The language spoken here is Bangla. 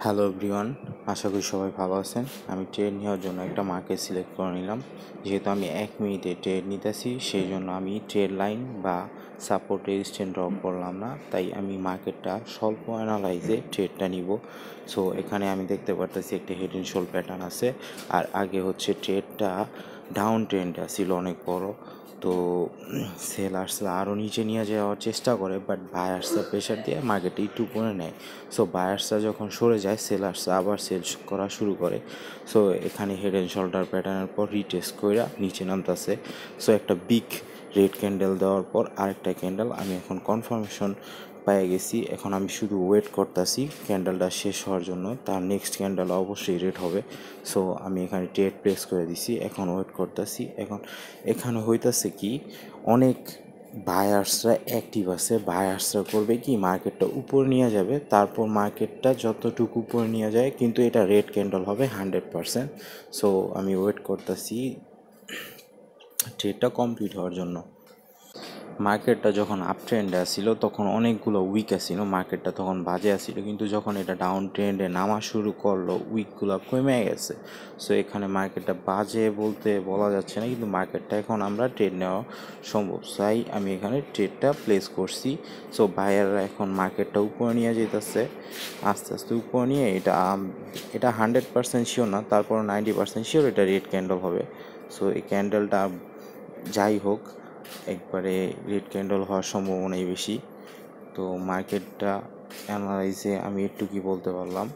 হ্যালো এভরিওয়ান, আশা করি সবাই ভালো আছেন। আমি ট্রেড নেওয়ার জন্য একটা মার্কেট সিলেক্ট করে নিলাম। যেহেতু আমি 1 মিনিটে ট্রেড নিতেছি, সেই জন্য আমি ট্রেড লাইন বা সাপোর্ট রেজিস্ট্যান্ট ড্র করলাম না, তাই আমি মার্কেটটা স্বল্প অ্যানালাইজে ট্রেডটা নিব। সো এখানে আমি দেখতে পারতেছি একটা হেড এন্ড শোল্ডার প্যাটার্ন আছে, আর আগে হচ্ছে ট্রেডটা ডাউন ট্রেন্ডটা ছিল অনেক বড়। তো সেলার্সরা আরও নিচে নিয়ে যাওয়ার চেষ্টা করে, বাট বায়ার্সরা প্রেশার দিয়ে মার্কেটে একটু উপরে নেয়। সো বায়ার্সরা যখন সরে যায়, সেলার্সরা আবার সেল করা শুরু করে। সো এখানে হেড অ্যান্ড শোল্ডার প্যাটার্নের পর রিটেস্ট কইরা নিচে নামতেছে। সো একটা বিগ রেড ক্যান্ডেল দেওয়ার পর আরেকটা ক্যান্ডেল আমি এখন কনফার্মেশন পেয়ে গেছি। এখন আমি শুধু ওয়েট করতেছি ক্যান্ডেলটা শেষ হওয়ার জন্য, তার নেক্সট ক্যান্ডেল অবশ্যই রেড হবে। সো আমি এখানে ট্রেড প্লেস করে দিছি, এখন ওয়েট করতেছি। এখন এখানে হইতাছে কি, অনেক বায়ার্সরা অ্যাক্টিভ আছে। বায়ার্সরা করবে কি, মার্কেটটা উপরে নিয়ে যাবে, তারপর মার্কেটটা যতটুকু উপরে নিয়ে যায়, কিন্তু এটা রেড ক্যান্ডেল হবে 100%। সো আমি ওয়েট করতেছি ট্রেডটা কমপ্লিট হওয়ার জন্য। মার্কেটটা যখন আপ ট্রেন্ডে আসছিল তখন অনেকগুলো উইক আসছিল, মার্কেটটা তখন বাজে আসছিল, কিন্তু যখন এটা ডাউন ট্রেন্ডে নামা শুরু করলো উইকগুলো কমে গেছে। সো এখানে মার্কেটটা বাজে বলতে বলা যাচ্ছে না, কিন্তু মার্কেটটা এখন আমরা ট্রেড নেওয়া সম্ভব, তাই আমি এখানে ট্রেডটা প্লেস করছি। সো বায়াররা এখন মার্কেটটা উপরে নিয়ে যেতেছে, আস্তে আস্তে উপরে নিয়ে এটা 100% শিওর না, তারপর 90% শিওর এটা রেড ক্যান্ডেল হবে। সো এই ক্যান্ডেলটা যাই হোক, একবারে রেড ক্যান্ডেল হওয়ার সম্ভাবনাই বেশি। তো মার্কেটটা অ্যানালাইজে আমি একটু কি বলতে পারলাম,